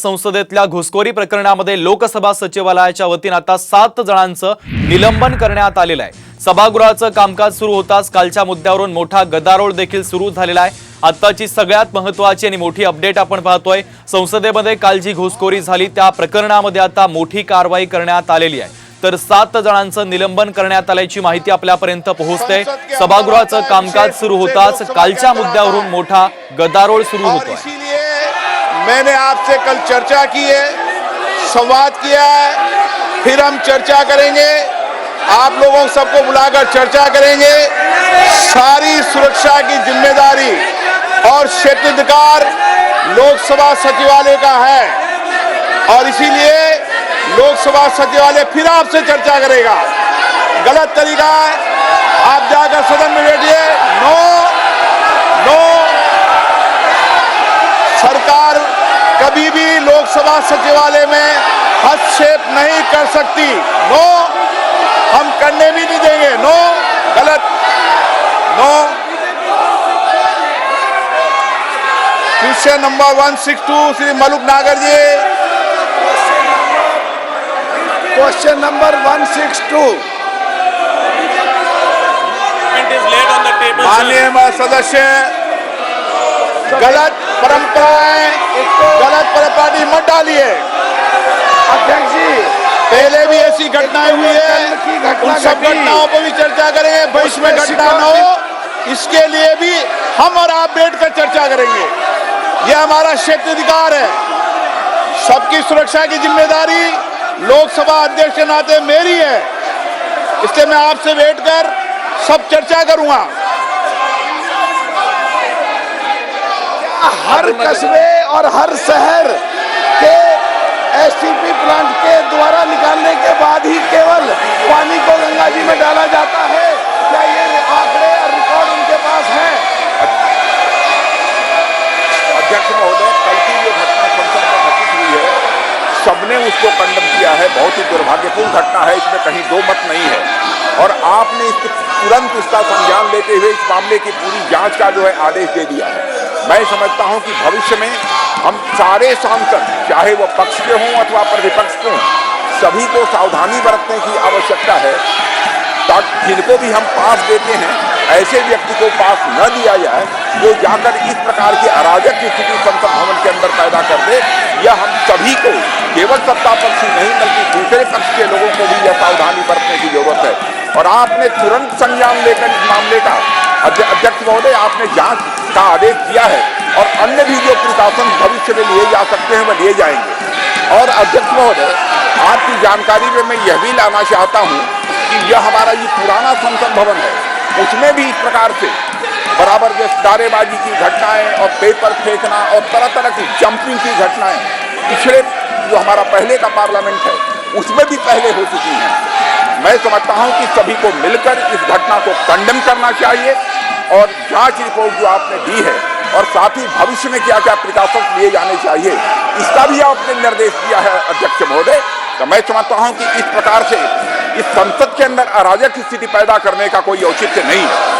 संसदेतल्या घुसखोरी प्रकरणामध्ये लोकसभा सचिवालयाच्या वतीने आता 7 जणांचं निलंबन करण्यात आलेलं आहे। सभागृहाचं कामकाज सुरू होताच कालच्या मुद्द्यावरून मोठा गदारोळ देखील सुरू झालेला आहे। आताची सगळ्यात महत्त्वाची आणि मोठी अपडेट आपण पाहतोय। संसदेमध्ये काल जी घुसखोरी झाली त्या प्रकरणामध्ये आता मोठी कारवाई करण्यात आलेली आहे। तर 7 जणांचं निलंबन करण्यात आल्याची माहिती आपल्यापर्यंत पोहोचते। सभागृहाचं कामकाज सुरू होताच कालच्या मुद्द्यावरून मोठा गदारोळ सुरू होतोय। मैंने आपसे कल चर्चा की है, संवाद किया है, फिर हम चर्चा करेंगे, आप लोगों सबको बुलाकर चर्चा करेंगे। सारी सुरक्षा की जिम्मेदारी और क्षेत्राधिकार लोकसभा सचिवालय का है और इसीलिए लोकसभा सचिवालय फिर आपसे चर्चा करेगा। गलत तरीका है, आप जाकर सदन में बैठिए। नो नो, सरकार कभी भी लोकसभा सचिवालय में हस्तक्षेप नहीं कर सकती। नो, हम करने भी नहीं देंगे। नो, गलत। No. Question number 162 Shri Maluk Nagar ji. Question number 162। माननीय सदस्य, गलत परंपराएं, गलत परंपरा मत डालिए। अध्यक्ष जी, पहले भी ऐसी घटनाएं हुई है, उन सब घटनाओं पर भी चर्चा करेंगे। भविष्य में घटना न हो इसके लिए भी हम और आप बैठकर चर्चा करेंगे। यह हमारा क्षेत्राधिकार है। सबकी सुरक्षा की जिम्मेदारी लोकसभा अध्यक्ष के नाते मेरी है, इसलिए मैं आपसे बैठकर सब चर्चा करूंगा। हर कस्बे और हर शहर के एसटीपी प्लांट के द्वारा निकालने के बाद ही केवल पानी को गंगा जी में डाला जाता है? क्या ये आंकड़े और रिकॉर्ड उनके पास है? अध्यक्ष महोदय, कल की जो घटना संसद में घटित हुई है, सबने उसको कंडम किया है। बहुत ही दुर्भाग्यपूर्ण घटना है, इसमें कहीं दो मत नहीं है और आपने तुरंत उसका संज्ञान लेते हुए इस मामले की पूरी जांच का जो है आदेश दे दिया है। मैं समझता हूं कि भविष्य में हम सारे सांसद, चाहे वो पक्ष के हों अथवा प्रतिपक्ष के हों, सभी को सावधानी बरतने की आवश्यकता है ताकि जिनको भी हम पास देते हैं ऐसे व्यक्ति को पास न दिया जाए जो जाकर इस प्रकार की अराजक स्थिति संसद भवन के अंदर पैदा कर दे। यह हम सभी को, केवल सत्ता पक्ष ही नहीं बल्कि दूसरे पक्ष के लोगों को भी यह सावधानी बरतने की जरूरत है और आपने तुरंत संज्ञान लेकर इस मामले का, अध्यक्ष महोदय, आपने जांच का आदेश दिया है और अन्य भी जो प्रिकॉशन भविष्य में लिए जा सकते हैं वह लिए जाएंगे। और अध्यक्ष महोदय, आपकी जानकारी में मैं यह भी लाना चाहता हूं कि यह हमारा ये पुराना संसद भवन है, उसमें भी इस प्रकार से बराबर जो नारेबाजी की घटनाएं और पेपर फेंकना और तरह तरह की जंपिंग की घटनाएं पिछले जो हमारा पहले का पार्लियामेंट है उसमें भी पहले हो चुकी हैं। मैं समझता हूं कि सभी को मिलकर इस घटना को कंडेम करना चाहिए और जांच रिपोर्ट जो आपने दी है और साथ ही भविष्य में क्या क्या प्रिकॉशंस लिए जाने चाहिए इसका भी आपने निर्देश दिया है अध्यक्ष महोदय। तो मैं समझता हूं कि इस प्रकार से इस संसद के अंदर अराजक स्थिति पैदा करने का कोई औचित्य नहीं है।